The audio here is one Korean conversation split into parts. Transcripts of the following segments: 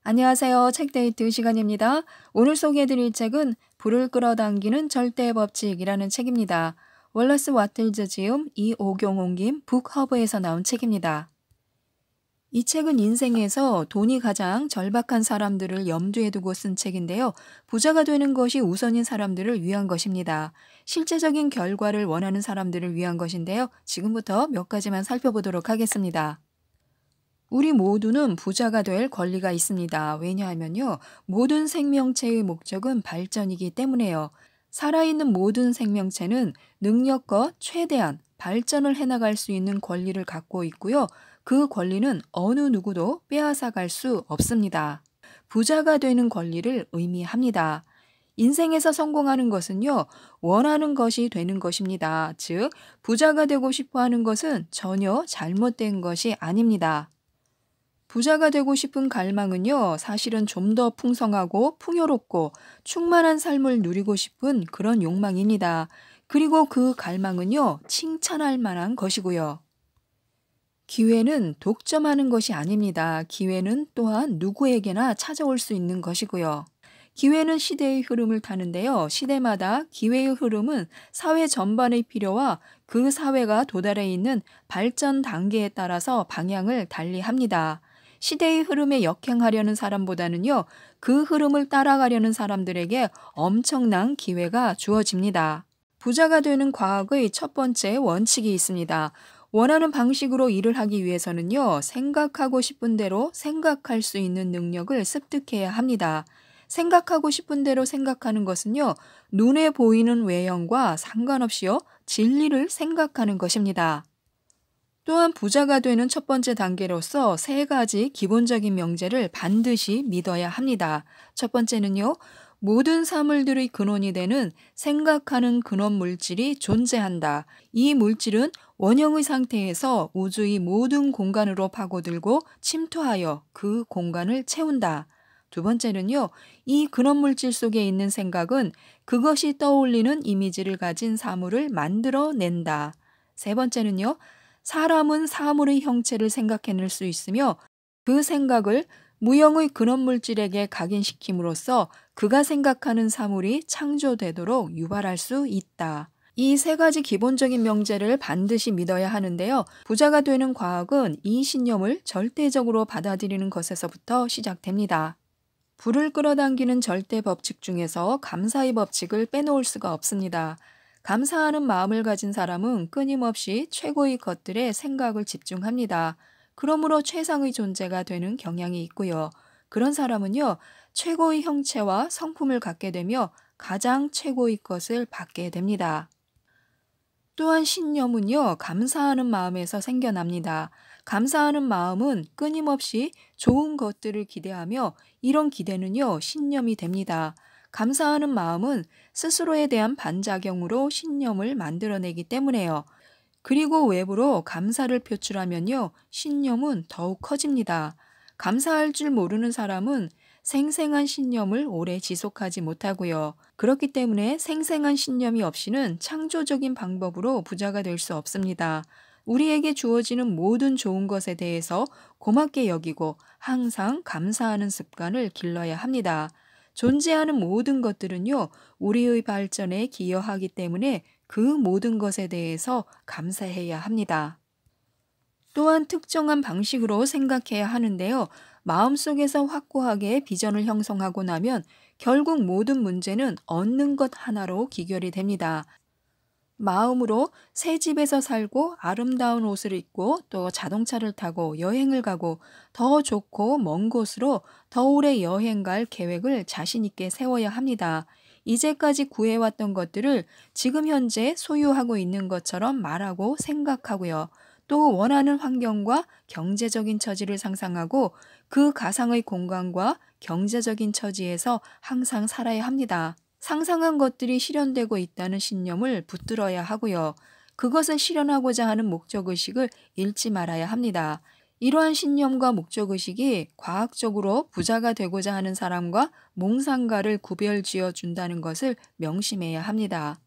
안녕하세요. 책데이트 시간입니다. 오늘 소개해드릴 책은 불을 끌어당기는 절대 법칙이라는 책입니다. 월러스 와틀즈 지음 이오경 옮김 북허브에서 나온 책입니다. 이 책은 인생에서 돈이 가장 절박한 사람들을 염두에 두고 쓴 책인데요. 부자가 되는 것이 우선인 사람들을 위한 것입니다. 실제적인 결과를 원하는 사람들을 위한 것인데요. 지금부터 몇 가지만 살펴보도록 하겠습니다. 우리 모두는 부자가 될 권리가 있습니다. 왜냐하면요, 모든 생명체의 목적은 발전이기 때문에요. 살아있는 모든 생명체는 능력껏 최대한 발전을 해나갈 수 있는 권리를 갖고 있고요. 그 권리는 어느 누구도 빼앗아갈 수 없습니다. 부자가 되는 권리를 의미합니다. 인생에서 성공하는 것은요, 원하는 것이 되는 것입니다. 즉, 부자가 되고 싶어 하는 것은 전혀 잘못된 것이 아닙니다. 부자가 되고 싶은 갈망은요, 사실은 좀 더 풍성하고 풍요롭고 충만한 삶을 누리고 싶은 그런 욕망입니다. 그리고 그 갈망은요, 칭찬할 만한 것이고요. 기회는 독점하는 것이 아닙니다. 기회는 또한 누구에게나 찾아올 수 있는 것이고요. 기회는 시대의 흐름을 타는데요. 시대마다 기회의 흐름은 사회 전반의 필요와 그 사회가 도달해 있는 발전 단계에 따라서 방향을 달리합니다. 시대의 흐름에 역행하려는 사람보다는요, 그 흐름을 따라가려는 사람들에게 엄청난 기회가 주어집니다. 부자가 되는 과학의 첫 번째 원칙이 있습니다. 원하는 방식으로 일을 하기 위해서는요, 생각하고 싶은 대로 생각할 수 있는 능력을 습득해야 합니다. 생각하고 싶은 대로 생각하는 것은요, 눈에 보이는 외형과 상관없이요, 진리를 생각하는 것입니다. 또한 부자가 되는 첫 번째 단계로서 세 가지 기본적인 명제를 반드시 믿어야 합니다. 첫 번째는요, 모든 사물들의 근원이 되는 생각하는 근원 물질이 존재한다. 이 물질은 원형의 상태에서 우주의 모든 공간으로 파고들고 침투하여 그 공간을 채운다. 두 번째는요, 이 근원 물질 속에 있는 생각은 그것이 떠올리는 이미지를 가진 사물을 만들어낸다. 세 번째는요, 사람은 사물의 형체를 생각해낼 수 있으며 그 생각을 무형의 근원물질에게 각인시킴으로써 그가 생각하는 사물이 창조되도록 유발할 수 있다. 이 세 가지 기본적인 명제를 반드시 믿어야 하는데요. 부자가 되는 과학은 이 신념을 절대적으로 받아들이는 것에서부터 시작됩니다. 불을 끌어당기는 절대 법칙 중에서 감사의 법칙을 빼놓을 수가 없습니다. 감사하는 마음을 가진 사람은 끊임없이 최고의 것들에 생각을 집중합니다. 그러므로 최상의 존재가 되는 경향이 있고요. 그런 사람은요, 최고의 형체와 성품을 갖게 되며 가장 최고의 것을 받게 됩니다. 또한 신념은요, 감사하는 마음에서 생겨납니다. 감사하는 마음은 끊임없이 좋은 것들을 기대하며 이런 기대는요, 신념이 됩니다. 감사하는 마음은 스스로에 대한 반작용으로 신념을 만들어내기 때문에요. 그리고 외부로 감사를 표출하면요, 신념은 더욱 커집니다. 감사할 줄 모르는 사람은 생생한 신념을 오래 지속하지 못하고요. 그렇기 때문에 생생한 신념이 없이는 창조적인 방법으로 부자가 될 수 없습니다. 우리에게 주어지는 모든 좋은 것에 대해서 고맙게 여기고 항상 감사하는 습관을 길러야 합니다. 존재하는 모든 것들은요, 우리의 발전에 기여하기 때문에 그 모든 것에 대해서 감사해야 합니다. 또한 특정한 방식으로 생각해야 하는데요. 마음속에서 확고하게 비전을 형성하고 나면 결국 모든 문제는 얻는 것 하나로 기결이 됩니다. 마음으로 새 집에서 살고 아름다운 옷을 입고 또 자동차를 타고 여행을 가고 더 좋고 먼 곳으로 더 오래 여행 갈 계획을 자신 있게 세워야 합니다. 이제까지 구해왔던 것들을 지금 현재 소유하고 있는 것처럼 말하고 생각하고요. 또 원하는 환경과 경제적인 처지를 상상하고 그 가상의 공간과 경제적인 처지에서 항상 살아야 합니다. 상상한 것들이 실현되고 있다는 신념을 붙들어야 하고요. 그것을 실현하고자 하는 목적의식을 잃지 말아야 합니다. 이러한 신념과 목적의식이 과학적으로 부자가 되고자 하는 사람과 몽상가를 구별지어 준다는 것을 명심해야 합니다.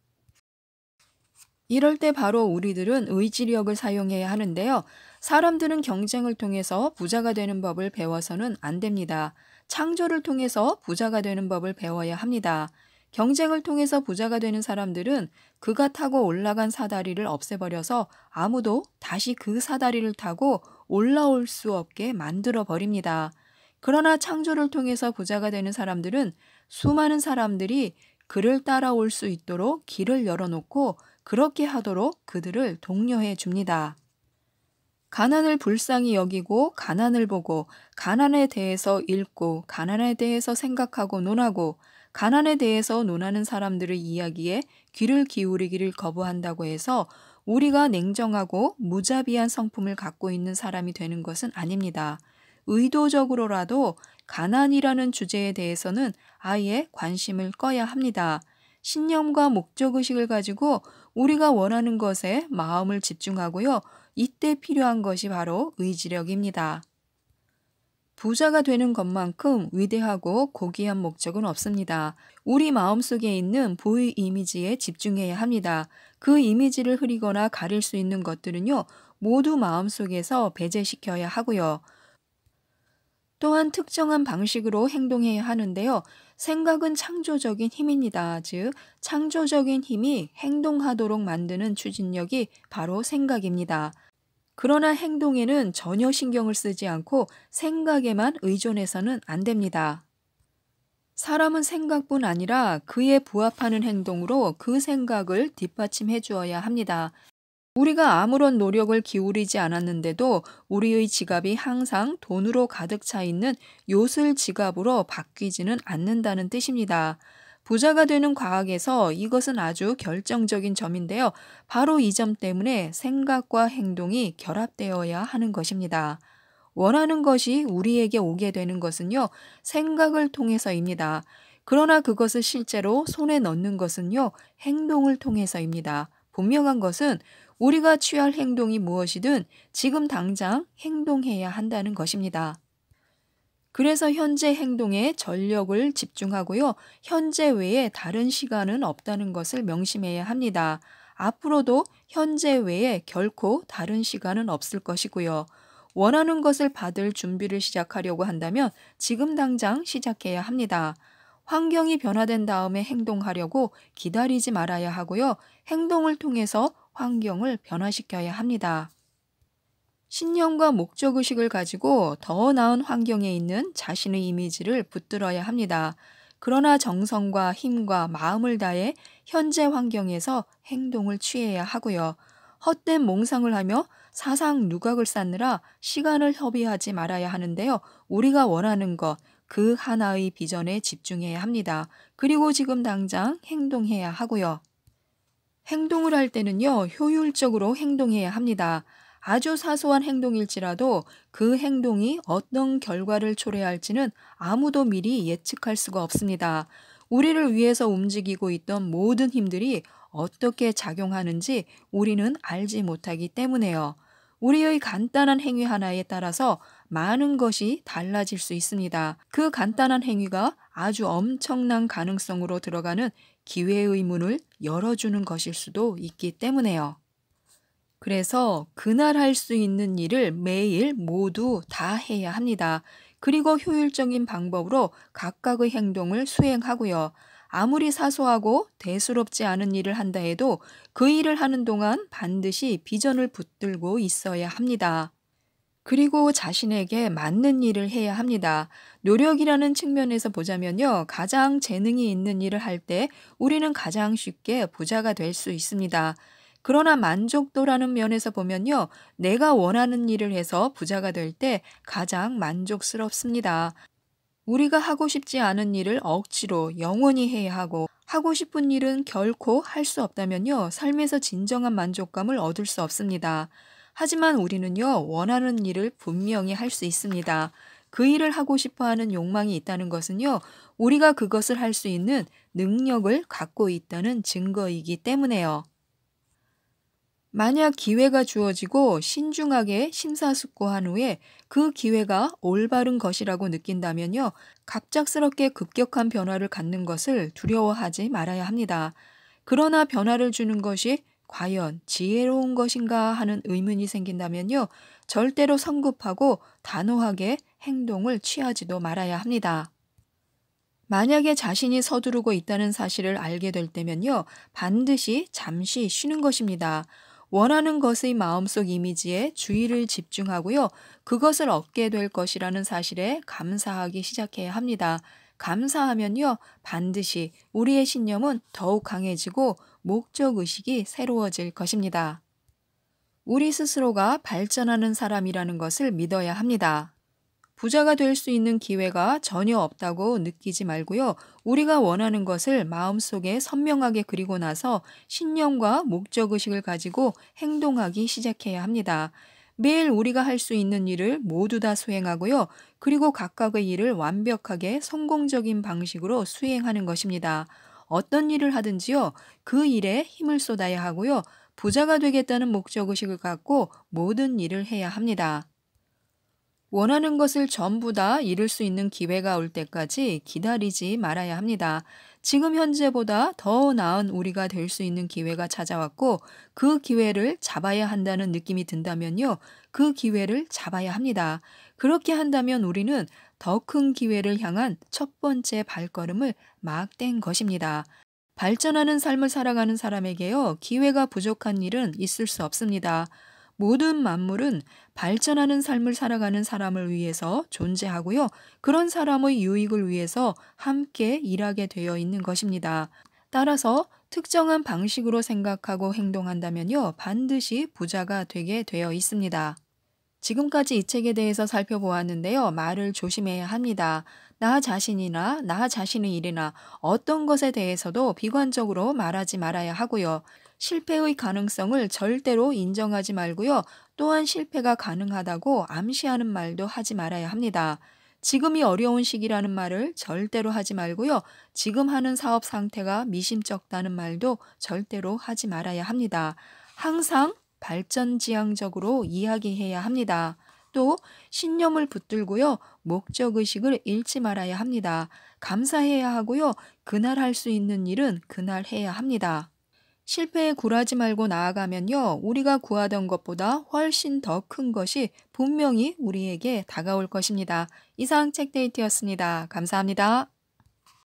이럴 때 바로 우리들은 의지력을 사용해야 하는데요. 사람들은 경쟁을 통해서 부자가 되는 법을 배워서는 안 됩니다. 창조를 통해서 부자가 되는 법을 배워야 합니다. 경쟁을 통해서 부자가 되는 사람들은 그가 타고 올라간 사다리를 없애버려서 아무도 다시 그 사다리를 타고 올라올 수 없게 만들어 버립니다. 그러나 창조를 통해서 부자가 되는 사람들은 수많은 사람들이 그를 따라올 수 있도록 길을 열어놓고 그렇게 하도록 그들을 독려해 줍니다. 가난을 불쌍히 여기고 가난을 보고 가난에 대해서 읽고 가난에 대해서 생각하고 논하고 가난에 대해서 논하는 사람들의 이야기에 귀를 기울이기를 거부한다고 해서 우리가 냉정하고 무자비한 성품을 갖고 있는 사람이 되는 것은 아닙니다. 의도적으로라도 가난이라는 주제에 대해서는 아예 관심을 꺼야 합니다. 신념과 목적의식을 가지고 우리가 원하는 것에 마음을 집중하고요. 이때 필요한 것이 바로 의지력입니다. 부자가 되는 것만큼 위대하고 고귀한 목적은 없습니다. 우리 마음속에 있는 부의 이미지에 집중해야 합니다. 그 이미지를 흐리거나 가릴 수 있는 것들은요, 모두 마음속에서 배제시켜야 하고요. 또한 특정한 방식으로 행동해야 하는데요. 생각은 창조적인 힘입니다. 즉, 창조적인 힘이 행동하도록 만드는 추진력이 바로 생각입니다. 그러나 행동에는 전혀 신경을 쓰지 않고 생각에만 의존해서는 안 됩니다. 사람은 생각뿐 아니라 그에 부합하는 행동으로 그 생각을 뒷받침해 주어야 합니다. 우리가 아무런 노력을 기울이지 않았는데도 우리의 지갑이 항상 돈으로 가득 차 있는 요술 지갑으로 바뀌지는 않는다는 뜻입니다. 부자가 되는 과학에서 이것은 아주 결정적인 점인데요. 바로 이 점 때문에 생각과 행동이 결합되어야 하는 것입니다. 원하는 것이 우리에게 오게 되는 것은요, 생각을 통해서입니다. 그러나 그것을 실제로 손에 넣는 것은요, 행동을 통해서입니다. 분명한 것은 우리가 취할 행동이 무엇이든 지금 당장 행동해야 한다는 것입니다. 그래서 현재 행동에 전력을 집중하고요. 현재 외에 다른 시간은 없다는 것을 명심해야 합니다. 앞으로도 현재 외에 결코 다른 시간은 없을 것이고요. 원하는 것을 받을 준비를 시작하려고 한다면 지금 당장 시작해야 합니다. 환경이 변화된 다음에 행동하려고 기다리지 말아야 하고요. 행동을 통해서 환경을 변화시켜야 합니다. 신념과 목적의식을 가지고 더 나은 환경에 있는 자신의 이미지를 붙들어야 합니다. 그러나 정성과 힘과 마음을 다해 현재 환경에서 행동을 취해야 하고요. 헛된 몽상을 하며 사상 누각을 쌓느라 시간을 허비하지 말아야 하는데요. 우리가 원하는 것, 그 하나의 비전에 집중해야 합니다. 그리고 지금 당장 행동해야 하고요. 행동을 할 때는요, 효율적으로 행동해야 합니다. 아주 사소한 행동일지라도 그 행동이 어떤 결과를 초래할지는 아무도 미리 예측할 수가 없습니다. 우리를 위해서 움직이고 있던 모든 힘들이 어떻게 작용하는지 우리는 알지 못하기 때문에요. 우리의 간단한 행위 하나에 따라서 많은 것이 달라질 수 있습니다. 그 간단한 행위가 아주 엄청난 가능성으로 들어가는 기회의 문을 열어주는 것일 수도 있기 때문에요. 그래서 그날 할 수 있는 일을 매일 모두 다 해야 합니다. 그리고 효율적인 방법으로 각각의 행동을 수행하고요. 아무리 사소하고 대수롭지 않은 일을 한다 해도 그 일을 하는 동안 반드시 비전을 붙들고 있어야 합니다. 그리고 자신에게 맞는 일을 해야 합니다. 노력이라는 측면에서 보자면요. 가장 재능이 있는 일을 할 때 우리는 가장 쉽게 부자가 될 수 있습니다. 그러나 만족도라는 면에서 보면요. 내가 원하는 일을 해서 부자가 될 때 가장 만족스럽습니다. 우리가 하고 싶지 않은 일을 억지로 영원히 해야 하고 하고 싶은 일은 결코 할 수 없다면요. 삶에서 진정한 만족감을 얻을 수 없습니다. 하지만 우리는요. 원하는 일을 분명히 할 수 있습니다. 그 일을 하고 싶어 하는 욕망이 있다는 것은요. 우리가 그것을 할 수 있는 능력을 갖고 있다는 증거이기 때문에요. 만약 기회가 주어지고 신중하게 심사숙고한 후에 그 기회가 올바른 것이라고 느낀다면요. 갑작스럽게 급격한 변화를 갖는 것을 두려워하지 말아야 합니다. 그러나 변화를 주는 것이 과연 지혜로운 것인가 하는 의문이 생긴다면요. 절대로 성급하고 단호하게 행동을 취하지도 말아야 합니다. 만약에 자신이 서두르고 있다는 사실을 알게 될 때면요, 반드시 잠시 쉬는 것입니다. 원하는 것의 마음속 이미지에 주의를 집중하고요, 그것을 얻게 될 것이라는 사실에 감사하기 시작해야 합니다. 감사하면요, 반드시 우리의 신념은 더욱 강해지고 목적의식이 새로워질 것입니다. 우리 스스로가 발전하는 사람이라는 것을 믿어야 합니다. 부자가 될 수 있는 기회가 전혀 없다고 느끼지 말고요. 우리가 원하는 것을 마음속에 선명하게 그리고 나서 신념과 목적의식을 가지고 행동하기 시작해야 합니다. 매일 우리가 할 수 있는 일을 모두 다 수행하고요. 그리고 각각의 일을 완벽하게 성공적인 방식으로 수행하는 것입니다. 어떤 일을 하든지요. 그 일에 힘을 쏟아야 하고요. 부자가 되겠다는 목적의식을 갖고 모든 일을 해야 합니다. 원하는 것을 전부 다 이룰 수 있는 기회가 올 때까지 기다리지 말아야 합니다. 지금 현재보다 더 나은 우리가 될 수 있는 기회가 찾아왔고 그 기회를 잡아야 한다는 느낌이 든다면요. 그 기회를 잡아야 합니다. 그렇게 한다면 우리는 더 큰 기회를 향한 첫 번째 발걸음을 막 뗀 것입니다. 발전하는 삶을 살아가는 사람에게요, 기회가 부족한 일은 있을 수 없습니다. 모든 만물은 발전하는 삶을 살아가는 사람을 위해서 존재하고요. 그런 사람의 유익을 위해서 함께 일하게 되어 있는 것입니다. 따라서 특정한 방식으로 생각하고 행동한다면요, 반드시 부자가 되게 되어 있습니다. 지금까지 이 책에 대해서 살펴보았는데요. 말을 조심해야 합니다. 나 자신이나 나 자신의 일이나 어떤 것에 대해서도 비관적으로 말하지 말아야 하고요. 실패의 가능성을 절대로 인정하지 말고요. 또한 실패가 가능하다고 암시하는 말도 하지 말아야 합니다. 지금이 어려운 시기라는 말을 절대로 하지 말고요. 지금 하는 사업 상태가 미심쩍다는 말도 절대로 하지 말아야 합니다. 항상 발전지향적으로 이야기해야 합니다. 또 신념을 붙들고요. 목적의식을 잃지 말아야 합니다. 감사해야 하고요. 그날 할 수 있는 일은 그날 해야 합니다. 실패에 굴하지 말고 나아가면요. 우리가 구하던 것보다 훨씬 더 큰 것이 분명히 우리에게 다가올 것입니다. 이상 책데이트였습니다. 감사합니다.